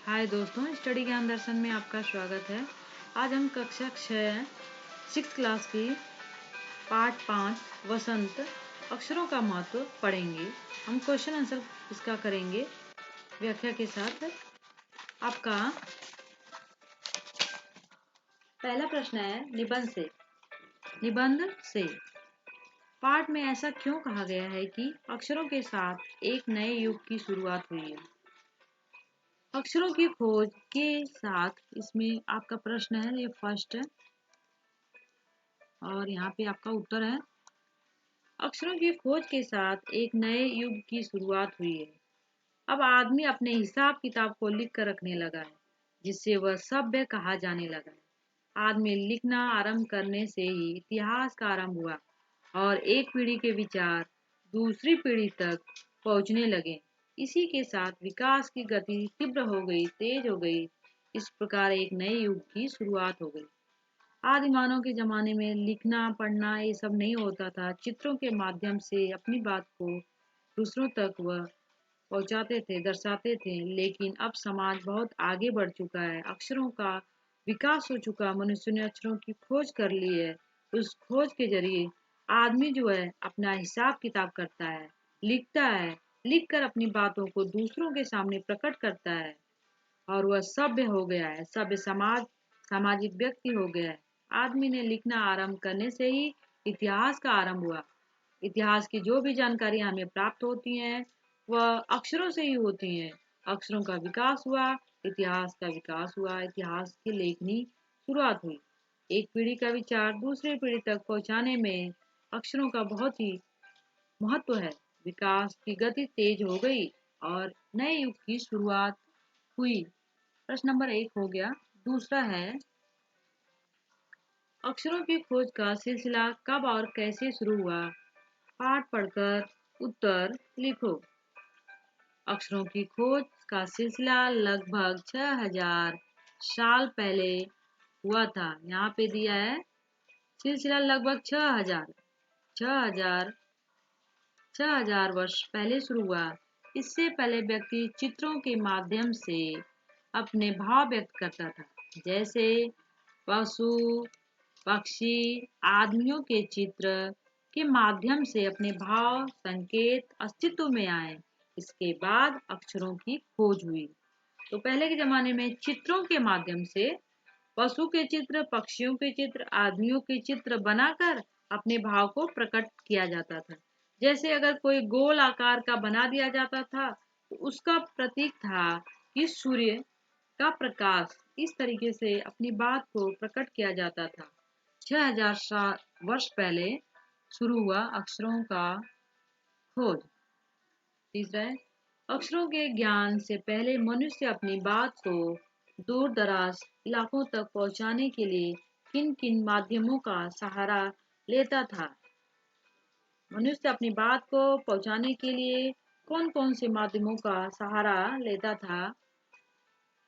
हाय दोस्तों, स्टडी ज्ञान दर्शन में आपका स्वागत है। आज हम कक्षा 6 क्लास की पार्ट 5 वसंत अक्षरों का महत्व पढ़ेंगे। हम क्वेश्चन आंसर इसका करेंगे व्याख्या के साथ। आपका पहला प्रश्न है निबंध से पाठ में ऐसा क्यों कहा गया है कि अक्षरों के साथ एक नए युग की शुरुआत हुई है। अक्षरों की खोज के साथ इसमें आपका प्रश्न है, ये फर्स्ट है और यहाँ पे आपका उत्तर है। अक्षरों की खोज के साथ एक नए युग की शुरुआत हुई है। अब आदमी अपने हिसाब किताब को लिख कर रखने लगा है, जिससे वह सभ्य कहा जाने लगा है। आदमी लिखना आरंभ करने से ही इतिहास का आरंभ हुआ और एक पीढ़ी के विचार दूसरी पीढ़ी तक पहुंचने लगे। इसी के साथ विकास की गति तीव्र हो गई, तेज हो गई। इस प्रकार एक नए युग की शुरुआत हो गई। आदि मानव के जमाने में लिखना पढ़ना ये सब नहीं होता था। चित्रों के माध्यम से अपनी बात को दूसरों तक वह पहुंचाते थे, दर्शाते थे। लेकिन अब समाज बहुत आगे बढ़ चुका है, अक्षरों का विकास हो चुका। मनुष्य ने अक्षरों की खोज कर ली है। उस खोज के जरिए आदमी जो है अपना हिसाब किताब करता है, लिखता है, लिखकर अपनी बातों को दूसरों के सामने प्रकट करता है और वह सभ्य हो गया है। सभ्य सामाजिक व्यक्ति हो गया है। आदमी ने लिखना आरंभ करने से ही इतिहास का आरंभ हुआ। इतिहास की जो भी जानकारी हमें प्राप्त होती है वह अक्षरों से ही होती है। अक्षरों का विकास हुआ, इतिहास का विकास हुआ, इतिहास की लेखनी शुरुआत हुई। एक पीढ़ी का विचार दूसरी पीढ़ी तक पहुंचाने में अक्षरों का बहुत ही महत्व है। विकास की गति तेज हो गई और नए युग की शुरुआत हुई। प्रश्न नंबर 1 हो गया। दूसरा है, अक्षरों की खोज का सिलसिला कब और कैसे शुरू हुआ। पाठ पढ़कर उत्तर लिखो। अक्षरों की खोज का सिलसिला लगभग 6000 साल पहले हुआ था। यहाँ पे दिया है सिलसिला लगभग 6000 वर्ष पहले शुरू हुआ। इससे पहले व्यक्ति चित्रों के माध्यम से अपने भाव व्यक्त करता था। जैसे पशु, पक्षी, आदमियों के चित्र के माध्यम से अपने भाव संकेत अस्तित्व में आए। इसके बाद अक्षरों की खोज हुई। तो पहले के जमाने में चित्रों के माध्यम से पशु के चित्र, पक्षियों के चित्र, आदमियों के चित्र बनाकर अपने भाव को प्रकट किया जाता था। जैसे अगर कोई गोल आकार का बना दिया जाता था तो उसका प्रतीक था कि सूर्य का प्रकाश। इस तरीके से अपनी बात को प्रकट किया जाता था। 6000 वर्ष पहले शुरू हुआ अक्षरों का खोज। तीसरा है, अक्षरों के ज्ञान से पहले मनुष्य अपनी बात को दूर दराज इलाकों तक पहुंचाने के लिए किन किन माध्यमों का सहारा लेता था। मनुष्य अपनी बात को पहुंचाने के लिए कौन कौन से माध्यमों का सहारा लेता था।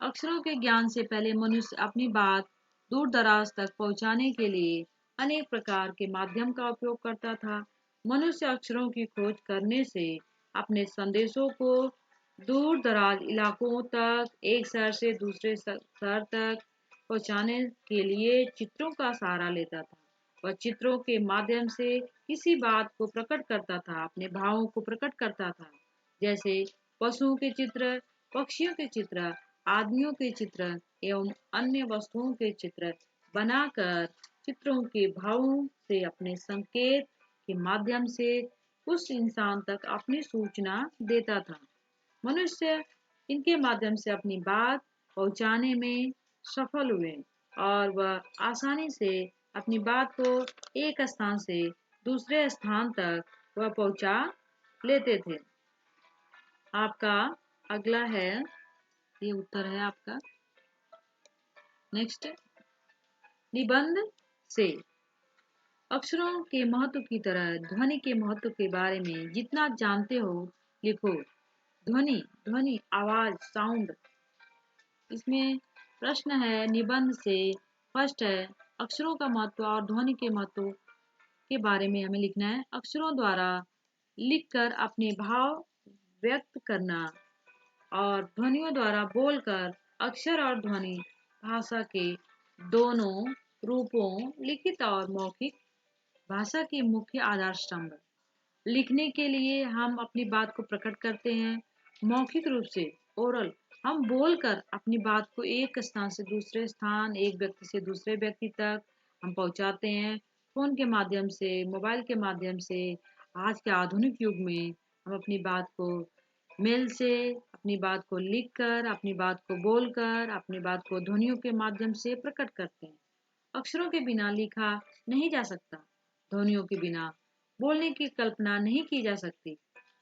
अक्षरों के ज्ञान से पहले मनुष्य अपनी बात दूर दराज तक पहुंचाने के लिए अनेक प्रकार के माध्यम का उपयोग करता था। मनुष्य अक्षरों की खोज करने से अपने संदेशों को दूर दराज इलाकों तक, एक शहर से दूसरे शहर तक पहुंचाने के लिए चित्रों का सहारा लेता था। वह चित्रों के माध्यम से किसी बात को प्रकट करता था, अपने भावों को प्रकट करता था। जैसे पशुओं के चित्र, पक्षियों के चित्र, आदमियों के चित्र एवं अन्य वस्तुओं के चित्र बनाकर चित्रों के भावों से अपने संकेत के माध्यम से उस इंसान तक अपनी सूचना देता था। मनुष्य इनके माध्यम से अपनी बात पहुंचाने में सफल हुए और वह आसानी से अपनी बात को एक स्थान से दूसरे स्थान तक वह पहुंचा लेते थे। आपका अगला है, ये उत्तर है आपका। नेक्स्ट, निबंध से अक्षरों के महत्व की तरह ध्वनि के महत्व के बारे में जितना जानते हो लिखो। ध्वनि आवाज, साउंड। इसमें प्रश्न है निबंध से फर्स्ट है, अक्षरों का महत्व और ध्वनि के महत्व के बारे में हमें लिखना है। अक्षरों द्वारा लिखकर अपने भाव व्यक्त करना और ध्वनियों द्वारा बोलकर अक्षर और ध्वनि भाषा के दोनों रूपों, लिखित और मौखिक, भाषा की मुख्य आधार स्तंभ। लिखने के लिए हम अपनी बात को प्रकट करते हैं। मौखिक रूप से ओरल, हम बोलकर अपनी बात को एक स्थान से दूसरे स्थान, एक व्यक्ति से दूसरे व्यक्ति तक हम पहुंचाते हैं। फोन के माध्यम से, मोबाइल के माध्यम से, आज के आधुनिक युग में हम अपनी बात को मेल से, अपनी बात को लिखकर, अपनी बात को बोलकर, अपनी बात को ध्वनियों के माध्यम से प्रकट करते हैं। अक्षरों के बिना लिखा नहीं जा सकता। ध्वनियों के बिना बोलने की कल्पना नहीं की जा सकती।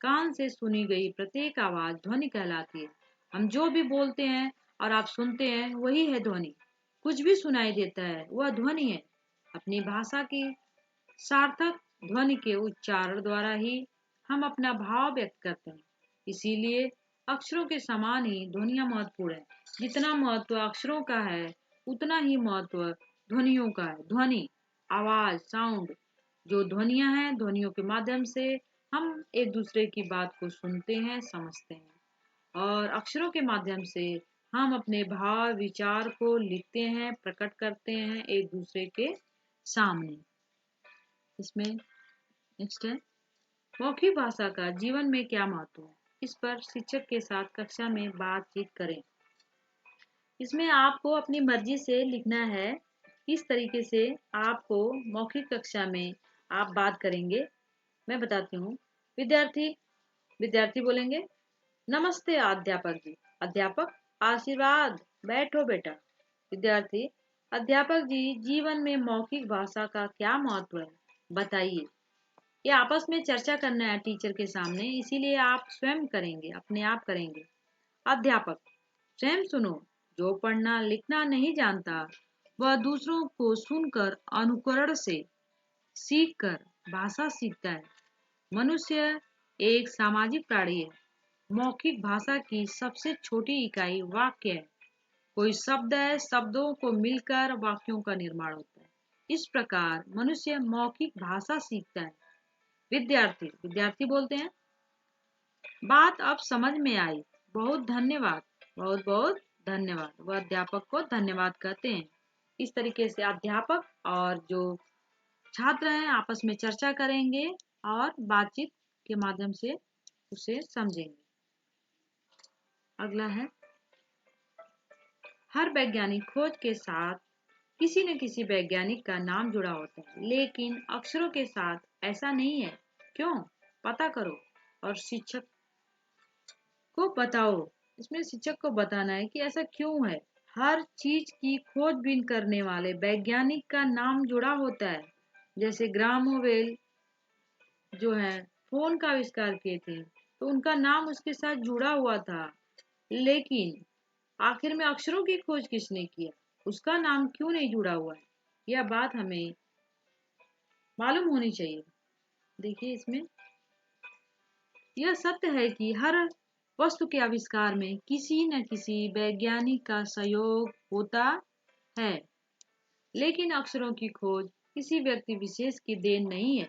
कान से सुनी गई प्रत्येक आवाज ध्वनि कहलाती है। हम जो भी बोलते हैं और आप सुनते हैं वही है ध्वनि। कुछ भी सुनाई देता है वह ध्वनि है। अपनी भाषा की सार्थक ध्वनि के उच्चारण द्वारा ही हम अपना भाव व्यक्त करते हैं। इसीलिए अक्षरों के समान ही ध्वनियां महत्वपूर्ण है। जितना महत्व अक्षरों का है उतना ही महत्व ध्वनियों का है। ध्वनि, आवाज, साउंड, जो ध्वनियां हैं, ध्वनियों के माध्यम से हम एक दूसरे की बात को सुनते हैं, समझते हैं, और अक्षरों के माध्यम से हम अपने भाव विचार को लिखते हैं, प्रकट करते हैं एक दूसरे के सामने। इसमें नेक्स्ट है, मौखिक भाषा का जीवन में क्या महत्व है। इस पर शिक्षक के साथ कक्षा में बातचीत करें। इसमें आपको अपनी मर्जी से लिखना है। किस तरीके से आपको मौखिक कक्षा में आप बात करेंगे मैं बताती हूँ। विद्यार्थी विद्यार्थी बोलेंगे, नमस्ते अध्यापक जी। अध्यापक, आशीर्वाद, बैठो बेटा। विद्यार्थी, अध्यापक जी, जीवन में मौखिक भाषा का क्या महत्व है, बताइए। ये आपस में चर्चा करना है टीचर के सामने, इसीलिए आप स्वयं करेंगे, अपने आप करेंगे। अध्यापक, स्वयं सुनो। जो पढ़ना लिखना नहीं जानता वह दूसरों को सुनकर, अनुकरण से सीखकर भाषा सीखता है। मनुष्य एक सामाजिक प्राणी है। मौखिक भाषा की सबसे छोटी इकाई वाक्य है। कोई शब्द है, शब्दों को मिलकर वाक्यों का निर्माण होता है। इस प्रकार मनुष्य मौखिक भाषा सीखता है। विद्यार्थी विद्यार्थी बोलते हैं, बात अब समझ में आई, बहुत धन्यवाद। बहुत बहुत धन्यवाद। वह अध्यापक को धन्यवाद कहते हैं। इस तरीके से अध्यापक और जो छात्र हैं आपस में चर्चा करेंगे और बातचीत के माध्यम से उसे समझेंगे। अगला है, हर वैज्ञानिक खोज के साथ किसी न किसी वैज्ञानिक का नाम जुड़ा होता है, लेकिन अक्षरों के साथ ऐसा नहीं है। क्यों? पता करो और शिक्षक को बताओ। इसमें शिक्षक को बताना है कि ऐसा क्यों है। हर चीज की खोजबीन करने वाले वैज्ञानिक का नाम जुड़ा होता है। जैसे ग्रामोवेल जो है फोन का आविष्कार किए थे, तो उनका नाम उसके साथ जुड़ा हुआ था। लेकिन आखिर में अक्षरों की खोज किसने किया, उसका नाम क्यों नहीं जुड़ा हुआ है, यह बात हमें मालूम होनी चाहिए। देखिए, इसमें यह सत्य है कि हर वस्तु के आविष्कार में किसी न किसी वैज्ञानिक का सहयोग होता है, लेकिन अक्षरों की खोज किसी व्यक्ति विशेष की देन नहीं है।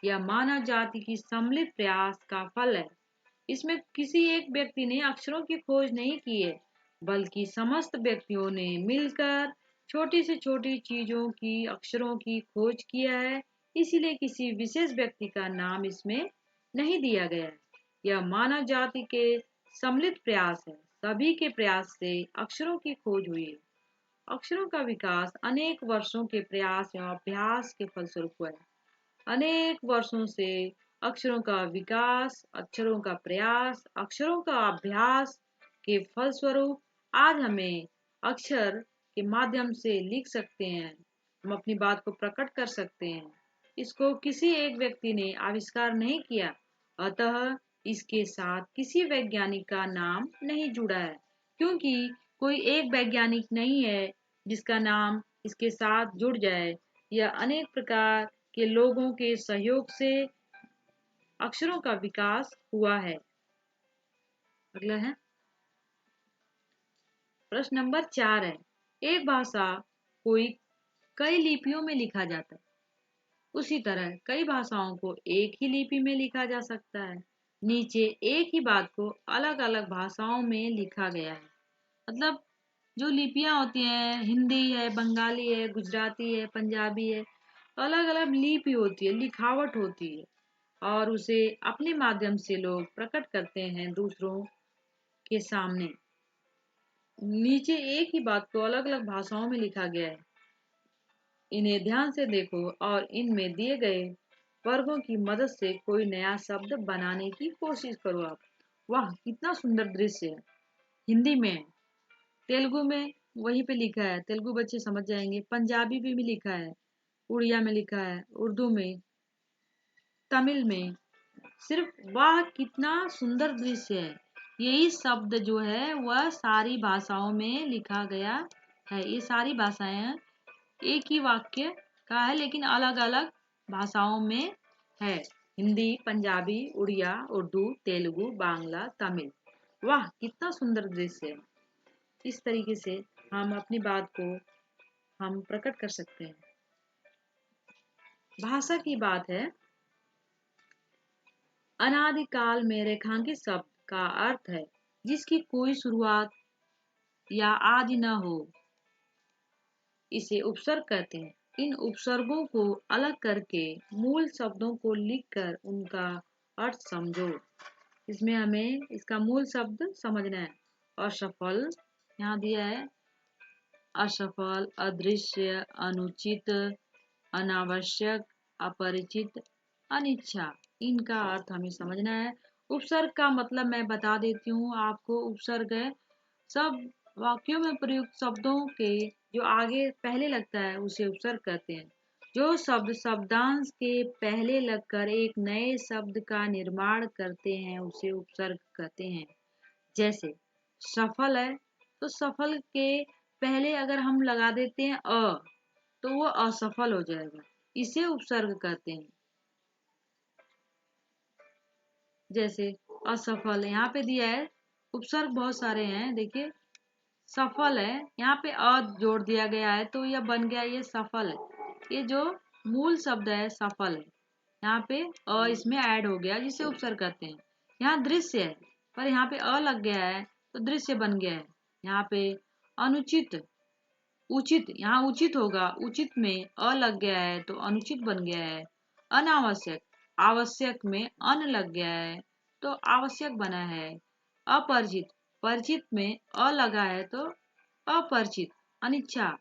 यह मानव जाति की सम्मिलित प्रयास का फल है। इसमें किसी एक व्यक्ति ने अक्षरों की खोज नहीं की है, बल्कि समस्त व्यक्तियों ने मिलकर छोटी से छोटी चीजों की अक्षरों की खोज किया है। इसीलिए किसी विशेष व्यक्ति का नाम इसमें नहीं दिया गया है। यह मानव जाति के सम्मिलित प्रयास है। सभी के प्रयास से अक्षरों की खोज हुई है। अक्षरों का विकास अनेक वर्षों के प्रयास एवं अभ्यास के फलस्वरूप हुआ है। अनेक वर्षों से अक्षरों का विकास, अक्षरों का प्रयास, अक्षरों का अभ्यास के फलस्वरूप आज हमें अक्षर के माध्यम से लिख सकते हैं, हम अपनी बात को प्रकट कर सकते हैं। इसको किसी एक व्यक्ति ने आविष्कार नहीं किया, अतः इसके साथ किसी वैज्ञानिक का नाम नहीं जुड़ा है, क्योंकि कोई एक वैज्ञानिक नहीं है जिसका नाम इसके साथ जुड़ जाए। यह अनेक प्रकार के लोगों के सहयोग से अक्षरों का विकास हुआ है। अगला है, प्रश्न नंबर 4 है, एक भाषा कोई कई लिपियों में लिखा जाता है, उसी तरह कई भाषाओं को एक ही लिपि में लिखा जा सकता है। नीचे एक ही बात को अलग अलग भाषाओं में लिखा गया है। मतलब जो लिपियां होती हैं, हिंदी है, बंगाली है, गुजराती है, पंजाबी है, अलग अलग लिपि होती है, लिखावट होती है, और उसे अपने माध्यम से लोग प्रकट करते हैं दूसरों के सामने। नीचे एक ही बात को अलग अलग भाषाओं में लिखा गया है। इन्हें ध्यान से देखो और इनमें दिए गए वर्गों की मदद से कोई नया शब्द बनाने की कोशिश करो आप। वाह, कितना सुंदर दृश्य है। हिंदी में, तेलुगु में वहीं पे लिखा है, तेलुगु बच्चे समझ जाएंगे। पंजाबी में भी लिखा है, उड़िया में लिखा है, उर्दू में, तमिल में। सिर्फ वाह, कितना सुंदर दृश्य है। यही शब्द जो है वह सारी भाषाओं में लिखा गया है। ये सारी भाषाएं एक ही वाक्य का है लेकिन अलग अलग भाषाओं में है। हिंदी, पंजाबी, उड़िया, उर्दू, तेलुगु, बांग्ला, तमिल। वाह, कितना सुंदर दृश्य है। इस तरीके से हम अपनी बात को हम प्रकट कर सकते हैं। भाषा की बात है, अनादिकाल में रेखांकित शब्द का अर्थ है जिसकी कोई शुरुआत या आदि न हो। इसे उपसर्ग कहते हैं। इन उपसर्गों को अलग करके मूल शब्दों को लिखकर उनका अर्थ समझो। इसमें हमें इसका मूल शब्द समझना है। असफल यहाँ दिया है, असफल, अदृश्य, अनुचित, अनावश्यक, अपरिचित, अनिच्छा। इनका अर्थ हमें समझना है। उपसर्ग का मतलब मैं बता देती हूँ आपको। उपसर्ग है सब वाक्यों में प्रयुक्त शब्दों के जो आगे पहले लगता है उसे उपसर्ग कहते हैं। जो शब्द शब्दांश के पहले लगकर एक नए शब्द का निर्माण करते हैं उसे उपसर्ग कहते हैं। जैसे सफल है, तो सफल के पहले अगर हम लगा देते हैं तो वो असफल हो जाएगा, इसे उपसर्ग कहते हैं। जैसे असफल यहाँ पे दिया है, उपसर्ग बहुत सारे हैं। देखिए, सफल है, यहाँ पे जोड़ दिया गया है तो यह बन गया, ये सफल है। ये जो मूल शब्द है सफल है, यहाँ पे इसमें ऐड हो गया जिसे उपसर्ग कहते हैं। यहाँ दृश्य है पर यहाँ पे लग गया है तो दृश्य बन गया है। यहाँ पे अनुचित, उचित, यहाँ उचित होगा, उचित में लग गया है तो अनुचित बन गया है। अनावश्यक, आवश्यक में अन लग गया है तो आवश्यक बना है। अपरिचित, परिचित में लगा है तो अपरिचित। अनिच्छा,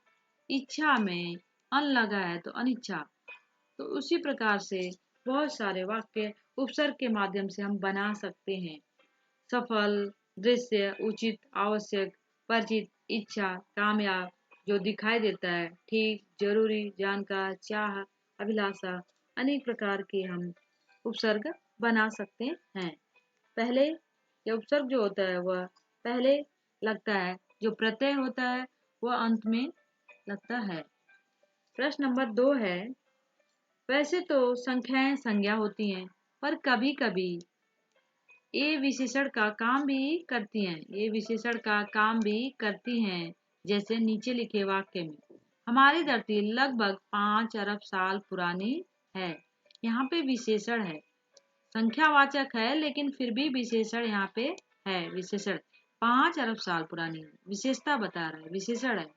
इच्छा में अन लगा है तो अनिच्छा। तो उसी प्रकार से बहुत सारे वाक्य उपसर्ग के माध्यम से हम बना सकते हैं। सफल, दृश्य, उचित, आवश्यक, परिचित, इच्छा, कामयाब, जो दिखाई देता है, ठीक, जरूरी, जानकार, चाह, अभिलाषा। अनेक प्रकार के हम उपसर्ग बना सकते हैं। पहले यह उपसर्ग जो होता है वह पहले लगता है, जो प्रत्यय होता है वह अंत में लगता है। प्रश्न नंबर 2 है, वैसे तो संख्याएं संज्ञा होती हैं पर कभी कभी ये विशेषण का काम भी करती हैं। ये विशेषण का काम भी करती हैं। जैसे नीचे लिखे वाक्य में, हमारी धरती लगभग 5 अरब साल पुरानी है। यहाँ पे विशेषण है, संख्यावाचक है लेकिन फिर भी विशेषण यहाँ पे है। विशेषण 5 अरब साल पुरानी है, विशेषता बता रहा है, विशेषण है।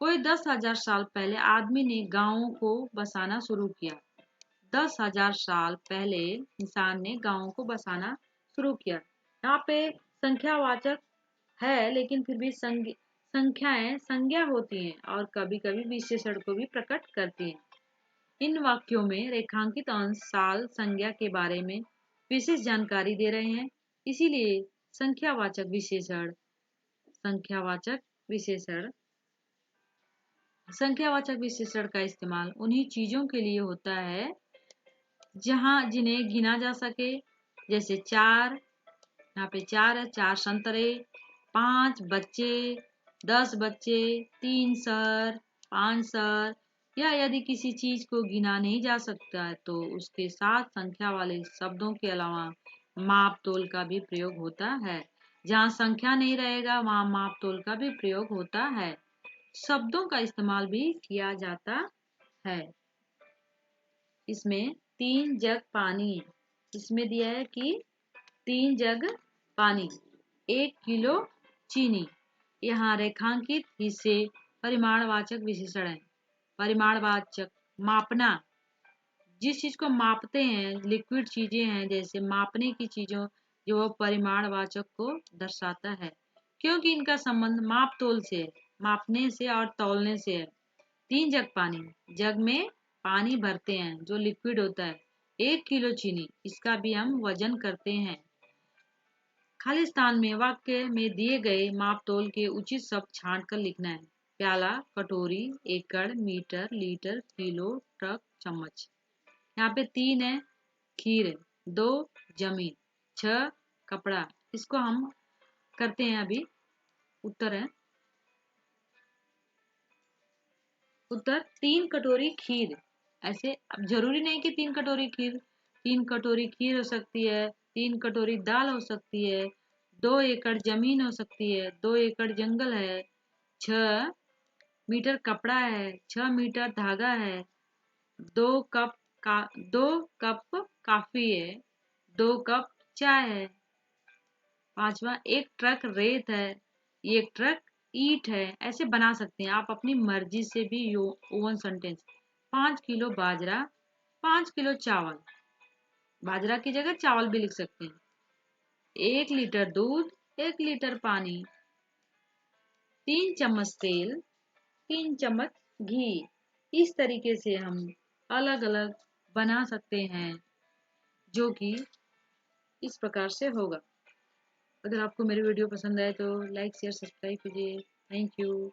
कोई 10,000 साल पहले आदमी ने गांवों को बसाना शुरू किया। 10,000 साल पहले इंसान ने गांवों को बसाना शुरू किया। यहाँ पे संख्यावाचक है लेकिन फिर भी संख्याएं संज्ञा होती हैं और कभी कभी विशेषण को भी प्रकट करती हैं। इन वाक्यों में रेखांकित अंश साल संज्ञा के बारे में विशेष जानकारी दे रहे हैं। इसीलिए संख्यावाचक विशेषण संख्यावाचक विशेषण संख्यावाचक विशेषण का इस्तेमाल उन्हीं चीजों के लिए होता है जिन्हें गिना जा सके। जैसे 4, यहाँ पे 4 है, 4 संतरे, 5 बच्चे, 10 बच्चे, 3 सर, 5 सर। या यदि किसी चीज को गिना नहीं जा सकता है तो उसके साथ संख्या वाले शब्दों के अलावा माप तोल का भी प्रयोग होता है। जहाँ संख्या नहीं रहेगा वहाँ माप तोल का भी प्रयोग होता है। शब्दों का इस्तेमाल भी किया जाता है। इसमें 3 जग पानी है। इसमें दिया है कि 3 जग पानी, 1 किलो चीनी। यहाँ रेखांकित हिस्से परिमाणवाचक विशेषण हैं। परिमाणवाचक मापना, जिस चीज को मापते हैं, लिक्विड चीजें हैं जैसे मापने की चीजों, जो वो परिमाणवाचक को दर्शाता है, क्योंकि इनका संबंध माप तोल से है, मापने से और तौलने से है। 3 जग पानी, जग में पानी भरते हैं जो लिक्विड होता है। 1 किलो चीनी, इसका भी हम वजन करते हैं। खाली स्थान में वाक्य में दिए गए माप तोल के उचित शब्द छांट कर लिखना है। प्याला, कटोरी, एकड़, मीटर, लीटर, किलो, ट्रक, चम्मच। यहाँ पे 3 है खीर है, 2 जमीन, 6 कपड़ा। इसको हम करते हैं अभी। उत्तर है, उत्तर 3 कटोरी खीर। ऐसे अब जरूरी नहीं कि 3 कटोरी खीर, 3 कटोरी खीर हो सकती है, 3 कटोरी दाल हो सकती है, 2 एकड़ जमीन हो सकती है, 2 एकड़ जंगल है, 6 मीटर कपड़ा है, 6 मीटर धागा है, 2 कप का 2 कप काफी है, 2 कप चाय है। 5वां, एक ट्रक रेत है, एक ट्रक ईंट है। ऐसे बना सकते हैं आप अपनी मर्जी से भी ओवन सेंटेंस। 5 किलो बाजरा, 5 किलो चावल, बाजरा की जगह चावल भी लिख सकते हैं। 1 लीटर दूध, 1 लीटर पानी, 3 चम्मच तेल, 3 चम्मच घी। इस तरीके से हम अलग अलग बना सकते हैं, जो कि इस प्रकार से होगा। अगर आपको मेरी वीडियो पसंद आए तो लाइक शेयर सब्सक्राइब कीजिए। Thank you.